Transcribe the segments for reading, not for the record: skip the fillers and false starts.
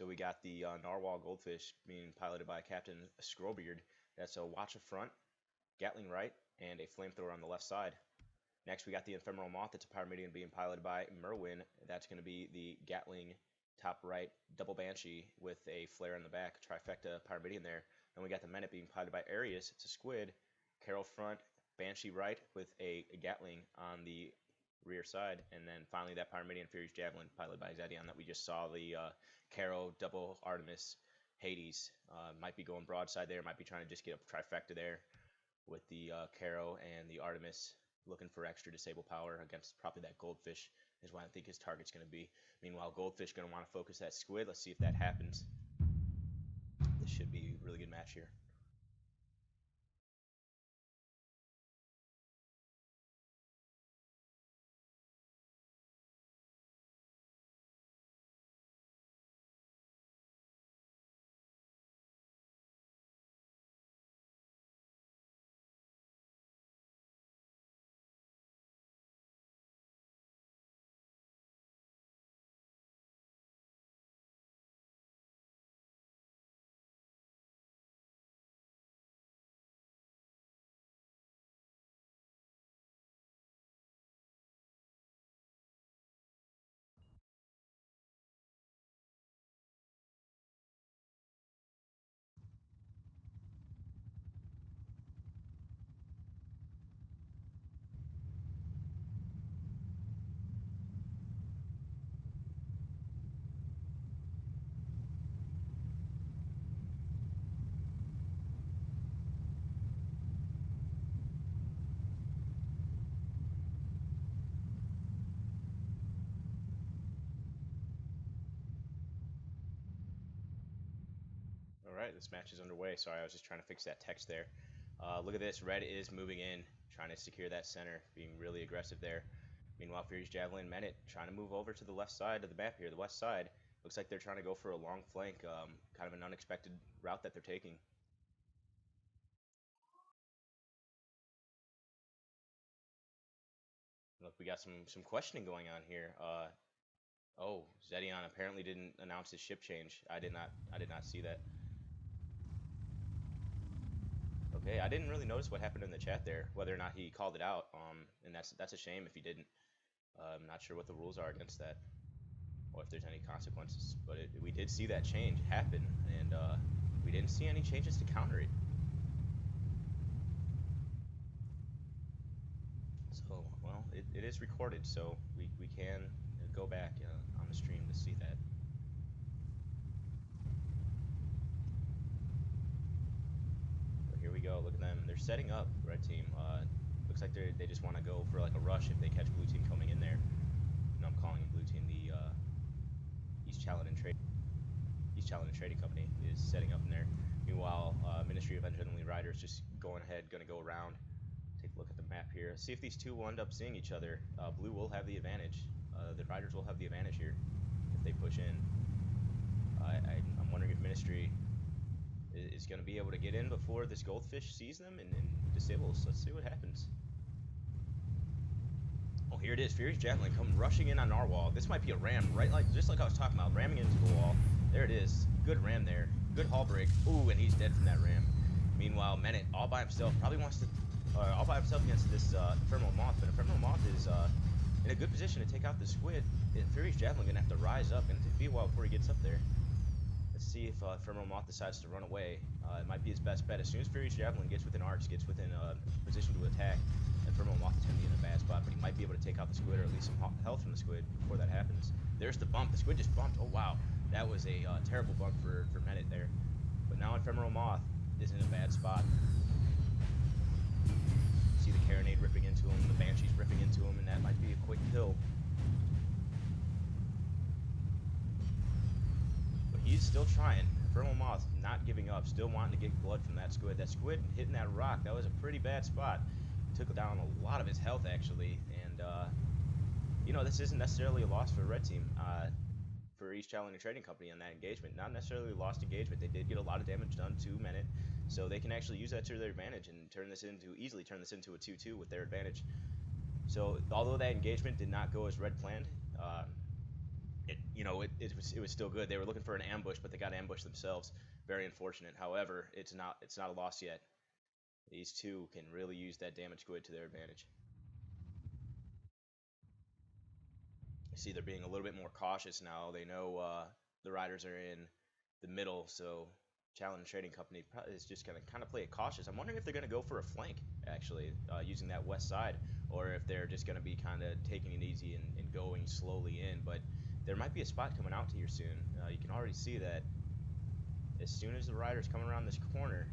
So we got the Narwhal Goldfish being piloted by Captain Scrobeard. That's a Watch of front, Gatling right, and a flamethrower on the left side. Next, we got the Ephemeral Moth. That's a Pyramidion being piloted by Merwin. That's going to be the Gatling top right, double Banshee with a flare in the back, trifecta Pyramidion there. Then we got the Menet being piloted by Arius. It's a squid. Carol front, Banshee right with a Gatling on the rear side. And then finally that Pyramidion Fury's Javelin piloted by Zedion that we just saw, the Caro double Artemis Hades. Might be going broadside there, might be trying to just get a trifecta there with the Caro and the Artemis, looking for extra disable power against probably that Goldfish is what I think his target's going to be. Meanwhile, Goldfish going to want to focus that squid. Let's see if that happens. This should be a really good match here. Alright, this match is underway. Sorry, I was just trying to fix that text there. Look at this. Red is moving in, trying to secure that center, being really aggressive there. Meanwhile, Fury's Javelin, Menet trying to move over to the left side of the map here. The west side looks like they're trying to go for a long flank, kind of an unexpected route that they're taking. Look, we got some questioning going on here. Oh, Zedion apparently didn't announce his ship change. I did not see that. Okay, I didn't really notice what happened in the chat there, whether or not he called it out. And that's a shame if he didn't. I'm not sure what the rules are against that, or if there's any consequences. But we did see that change happen, and we didn't see any changes to counter it. So, well, it is recorded, so we can go back on the stream to see that. But here we go. Look at them. They're setting up, red team. Looks like they just want to go for like a rush if they catch blue team coming in there. No, I'm calling blue team the East Chaladon Trading Company is setting up in there. Meanwhile, Ministry of Ungentlemanly Ryders just going ahead, going to go around. Take a look at the map here. See if these two will end up seeing each other. Blue will have the advantage. The Riders will have the advantage here if they push in. I'm wondering if Ministry is going to be able to get in before this Goldfish sees them and disables. Let's see what happens. Oh, here it is. Fury's Javelin coming rushing in on Narwhal. This might be a ram, right? Just like I was talking about, ramming into the wall. There it is. Good ram there. Good hull break. Ooh, and he's dead from that ram. Meanwhile, Menet all by himself probably wants to. All by himself against this Ephemeral Moth, but Ephemeral Moth is in a good position to take out the squid. And Fury's Javelin going to have to rise up, and it'll be a while before he gets up there. Let's see if Ephemeral Moth decides to run away. It might be his best bet. As soon as Fury's Javelin gets within arcs, gets within position to attack, Ephemeral Moth is going to be in a bad spot, but he might be able to take out the squid, or at least some health from the squid before that happens. There's the bump. The squid just bumped. Oh, wow. That was a terrible bump for Menet there. But now Ephemeral Moth is in a bad spot. See the Carronade ripping into him, the Banshee's ripping into him, and that might be a quick kill. But he's still trying. Ephemeral Moth not giving up, still wanting to get blood from that squid. That squid hitting that rock, that was a pretty bad spot. Took down a lot of his health, actually, and you know, this isn't necessarily a loss for the red team. For East Chaladon Trading Company on that engagement, not necessarily a lost engagement. They did get a lot of damage done to Menet, so they can actually use that to their advantage and easily turn this into a 2-2 with their advantage. So although that engagement did not go as red planned, it was still good. They were looking for an ambush, but they got ambushed themselves. Very unfortunate. However, it's not a loss yet. These two can really use that damage squid to their advantage. You see, they're being a little bit more cautious now. They know the riders are in the middle, so Chaladon Trading Company is just going to kind of play it cautious. I'm wondering if they're going to go for a flank, actually, using that west side, or if they're just going to be kind of taking it easy and going slowly in. But there might be a spot coming out here soon. You can already see that as soon as the riders come around this corner,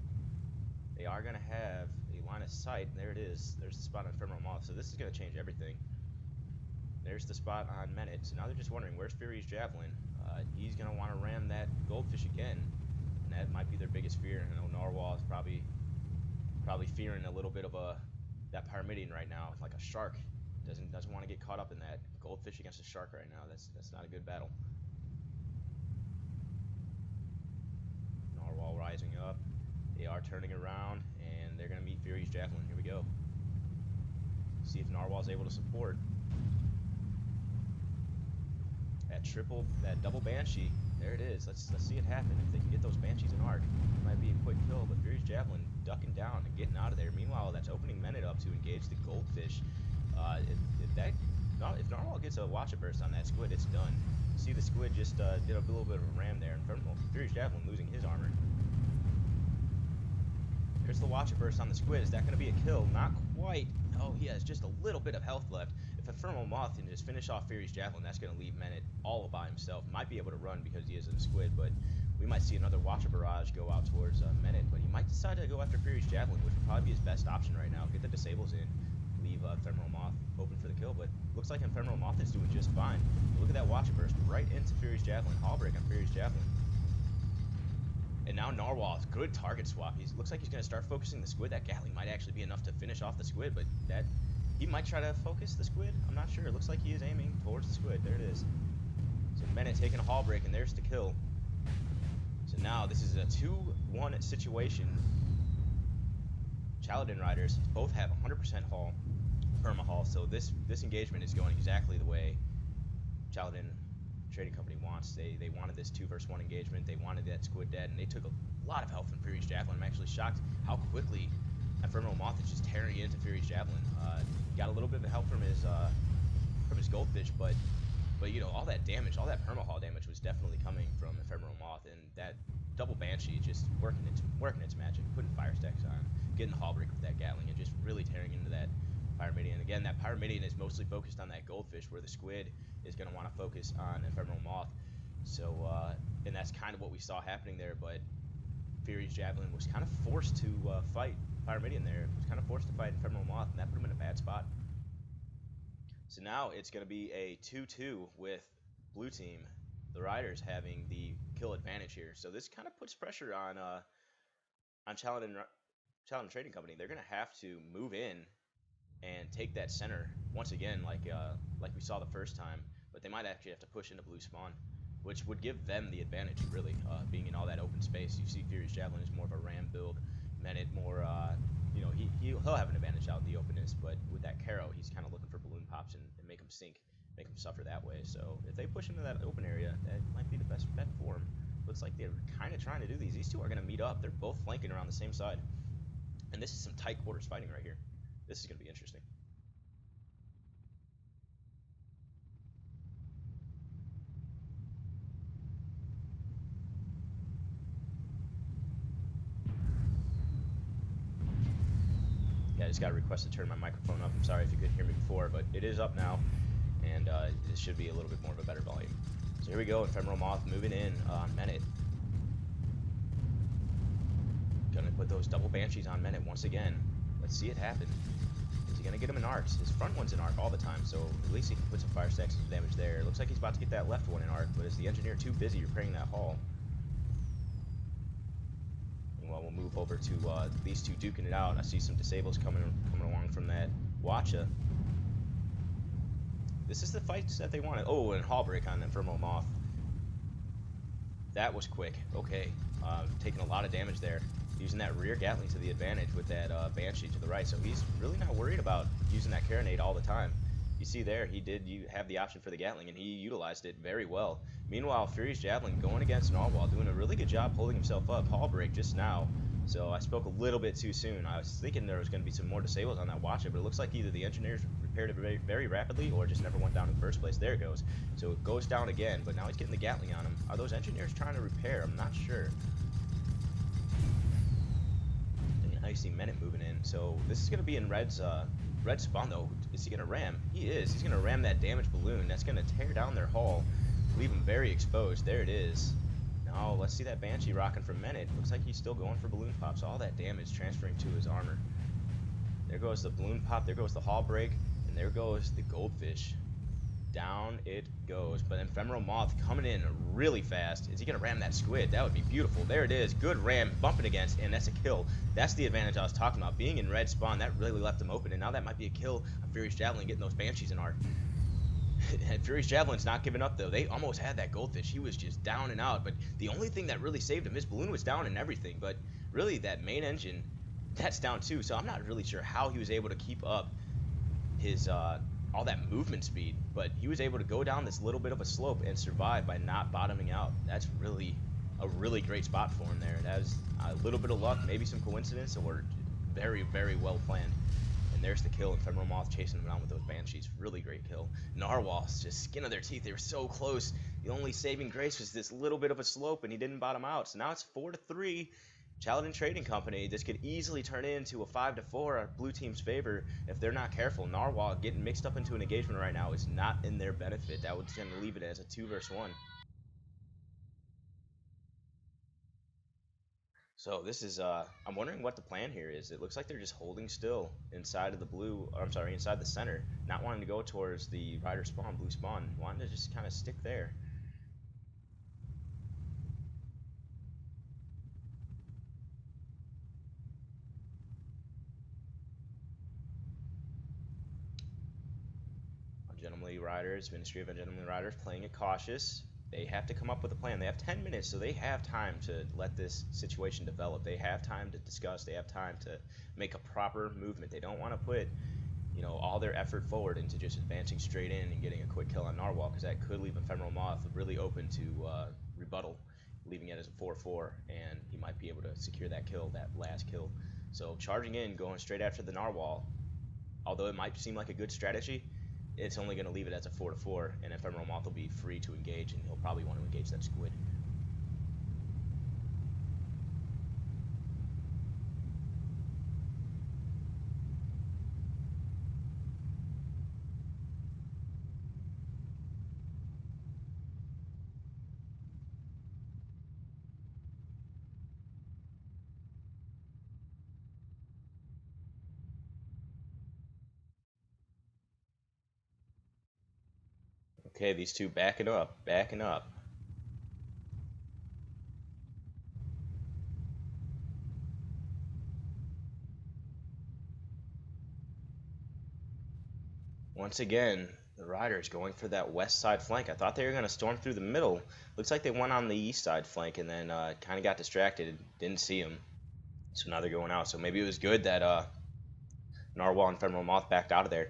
they are going to have a line of sight. There it is. There's the spot on Ephemeral Moth. So this is going to change everything. There's the spot on Menet. So now they're just wondering, where's Fury's Javelin? He's going to want to ram that goldfish again. And that might be their biggest fear. I know Narwhal is probably fearing a little bit of that Pyramidion right now, like a shark. Doesn't want to get caught up in that. Goldfish against a shark right now. That's not a good battle. Narwhal rising up. They are turning around, and they're going to meet Fury's Javelin. Here we go. See if Narwhal's able to support. That double Banshee. There it is. Let's see it happen. If they can get those Banshees in arc, it might be a quick kill, but Fury's Javelin ducking down and getting out of there. Meanwhile, that's opening Menet up to engage the goldfish. If Narwhal gets a Watcher Burst on that squid, it's done. See, the squid just did a little bit of a ram there. Fury's Javelin losing his armor. There's the Watcher Burst on the squid. Is that going to be a kill? Not quite. Oh, he has just a little bit of health left. If Ephemeral Moth can just finish off Fury's Javelin, that's going to leave Menet all by himself. Might be able to run because he is a squid, but we might see another Watcher Barrage go out towards Menet. But he might decide to go after Fury's Javelin, which would probably be his best option right now. Get the disables in, leave Ephemeral Moth open for the kill, but looks like Ephemeral Moth is doing just fine. Look at that Watcher Burst right into Fury's Javelin. Hull break on Fury's Javelin. And now Narwhal, good target swap. Looks like he's going to start focusing the squid. That Gatling might actually be enough to finish off the squid, but he might try to focus the squid. I'm not sure. It looks like he is aiming towards the squid. There it is. So Menet taking a hull break, and there's the kill. So now this is a 2-1 situation. Chaladon Ryders both have 100% hull, perma hull. So this engagement is going exactly the way Chaladon Trading Company wants. They wanted this 2 versus 1 engagement. They wanted that squid dead, and they took a lot of help from Fury's Javelin. I'm actually shocked how quickly Ephemeral Moth is just tearing into Fury's Javelin. Got a little bit of help from his goldfish, but all that damage, all that perma-haul damage was definitely coming from Ephemeral Moth, and that double Banshee just working its magic, putting fire stacks on, getting the hull break with that Gatling, and just really tearing into that Pyramidion. Again, that Pyramidion is mostly focused on that goldfish, where the squid is going to want to focus on Ephemeral Moth. So, and that's kind of what we saw happening there, but Fury's Javelin was kind of forced to fight Pyramidion there. It was kind of forced to fight Ephemeral Moth, and that put him in a bad spot. So now it's going to be a 2-2 with blue team, the Riders having the kill advantage here. So this kind of puts pressure on Chaladon Trading Company. They're going to have to move in and take that center once again, like we saw the first time. But they might actually have to push into blue spawn, which would give them the advantage, really, being in all that open space. You see Fury's Javelin is more of a ram build. Menet more, he'll have an advantage out in the openness, but with that Caro, he's kind of looking for balloon pops and make him sink, make him suffer that way. So if they push into that open area, that might be the best bet for him. Looks like they're kind of trying to do these. These two are going to meet up. They're both flanking around the same side. And this is some tight quarters fighting right here. This is going to be interesting. Yeah, I just got a request to turn my microphone up. I'm sorry if you couldn't hear me before, but it is up now, and it should be a little bit more of a better volume. So here we go, Ephemeral Moth moving in on Menet. Gonna put those double Banshees on Menet once again. Let's see it happen. Is he gonna get him in arcs? His front one's in arc all the time, so at least he can put some fire stacks and damage there. Looks like he's about to get that left one in arc, but is the engineer too busy repairing that hull? Well, we'll move over to these two duking it out. I see some disables coming along from that Watcha. This is the fights that they wanted. Oh, and hull break on Ephemeral Moth. That was quick. Okay, taking a lot of damage there. Using that rear Gatling to the advantage with that Banshee to the right. So he's really not worried about using that Carronade all the time. you see there, you have the option for the Gatling, and he utilized it very well. Meanwhile, Fury's Javelin going against Narwhal, doing a really good job holding himself up. Hall break just now. So I spoke a little bit too soon. I was thinking there was going to be some more disables on that watch it, but it looks like either the engineers repaired it very, very rapidly or just never went down in the first place. There it goes. So it goes down again, but now he's getting the Gatling on him. Are those engineers trying to repair? I'm not sure. And I see Menet moving in. So this is going to be in Red's spawn, though. Is he going to ram? He is. He's going to ram that damaged balloon. That's going to tear down their hull, leave them very exposed. There it is. Now, let's see that Banshee rocking from Menet. Looks like he's still going for balloon pops. All that damage transferring to his armor. There goes the balloon pop. There goes the hull break. And there goes the goldfish. Down it goes. But Ephemeral Moth coming in really fast. Is he going to ram that squid? That would be beautiful. There it is. Good ram. Bumping against. And that's a kill. That's the advantage I was talking about. Being in red spawn, that really left him open. And now that might be a kill on Fury's Javelin, getting those Banshees in arc. And Fury's Javelin's not giving up, though. They almost had that goldfish. He was just down and out. But the only thing that really saved him, his balloon was down and everything. But really, that main engine, that's down too. So I'm not really sure how he was able to keep up his all that movement speed. But he was able to go down this little bit of a slope and survive by not bottoming out. That's really a really great spot for him there. That was a little bit of luck, maybe some coincidence, or very, very well planned. And there's the kill. Ephemeral Moth chasing him down with those Banshees. Really great kill. Narwhal's just skin of their teeth. They were so close. The only saving grace was this little bit of a slope, and he didn't bottom out. So now it's 4-3. Chaladon Trading Company. This could easily turn into a 5-4 at blue team's favor if they're not careful. Narwhal getting mixed up into an engagement right now is not in their benefit. That would tend to leave it as a 2 versus 1. So this is, I'm wondering what the plan here is. It looks like they're just holding still inside of the blue, or I'm sorry, inside the center, not wanting to go towards the Rider spawn, blue spawn, wanting to just kind of stick there. Ungentlemanly Ryders, Ministry of Ungentlemanly Ryders, playing it cautious. They have to come up with a plan. They have 10 minutes, so they have time to let this situation develop. They have time to discuss. They have time to make a proper movement. They don't want to put, you know, all their effort forward into just advancing straight in and getting a quick kill on Narwhal, because that could leave Ephemeral Moth really open to rebuttal, leaving it as a 4-4, and he might be able to secure that kill, that last kill. So charging in, going straight after the Narwhal, although it might seem like a good strategy, it's only going to leave it as a 4-4, and Ephemeral Moth will be free to engage, and he'll probably want to engage that squid. Okay, these two backing up, backing up. Once again, the Riders going for that west side flank. I thought they were going to storm through the middle. Looks like they went on the east side flank and then kind of got distracted. Didn't see him. So now they're going out. So maybe it was good that Narwhal and Ephemeral Moth backed out of there.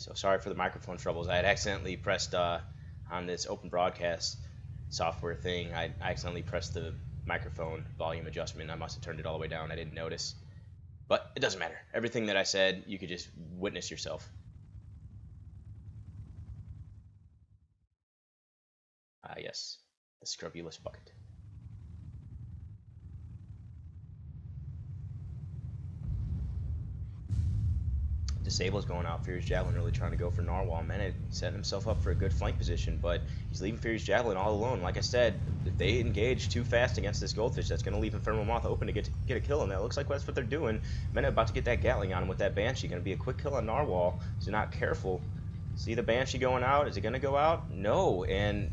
So sorry for the microphone troubles. I had accidentally pressed on this open broadcast software thing. I accidentally pressed the microphone volume adjustment. I must have turned it all the way down. I didn't notice. But it doesn't matter. Everything that I said, you could just witness yourself. Ah, yes. The scrubulous bucket. Disable's going out. Fury's Javelin really trying to go for Narwhal. Menet setting himself up for a good flank position, but he's leaving Fury's Javelin all alone. Like I said, if they engage too fast against this goldfish, that's going to leave Ephemeral Moth open to get a kill, and that looks like that's what they're doing. Menet about to get that Gatling on him with that Banshee. Going to be a quick kill on Narwhal, so they're not careful. See the Banshee going out? Is it going to go out? No, and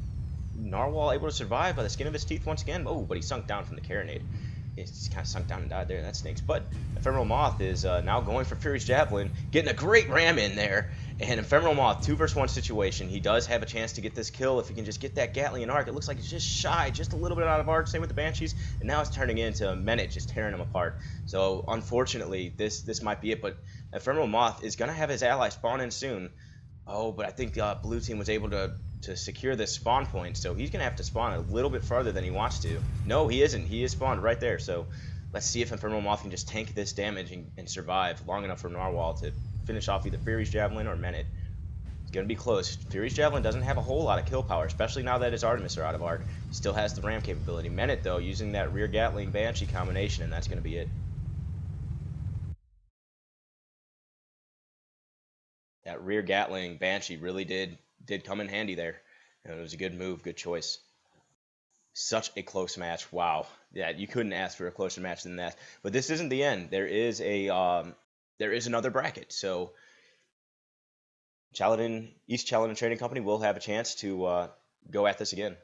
Narwhal able to survive by the skin of his teeth once again. Oh, but he sunk down from the carronade. It's kind of sunk down and died there. That stinks. But Ephemeral Moth is now going for Fury's Javelin, getting a great ram in there. And Ephemeral Moth, 2 versus 1 situation. He does have a chance to get this kill if he can just get that Gatling and arc. It looks like he's just shy, just a little bit out of arc. Same with the Banshees. And now it's turning into Menet just tearing him apart. So unfortunately, this might be it. But Ephemeral Moth is going to have his ally spawn in soon. Oh, but I think blue team was able to secure this spawn point, so he's going to have to spawn a little bit farther than he wants to. No, he isn't. He is spawned right there, so let's see if Ephemeral Moth can just tank this damage and survive long enough for Narwhal to finish off either Fury's Javelin or Menet. It's going to be close. Fury's Javelin doesn't have a whole lot of kill power, especially now that his Artemis are out of arc. He still has the ram capability. Menet, though, using that rear Gatling Banshee combination, and that's going to be it. That rear Gatling Banshee really did come in handy there. It was a good move, good choice. Such a close match. Wow. Yeah, you couldn't ask for a closer match than that. But this isn't the end. There is another bracket. So Chaladon, East Chaladon Trading Company will have a chance to go at this again.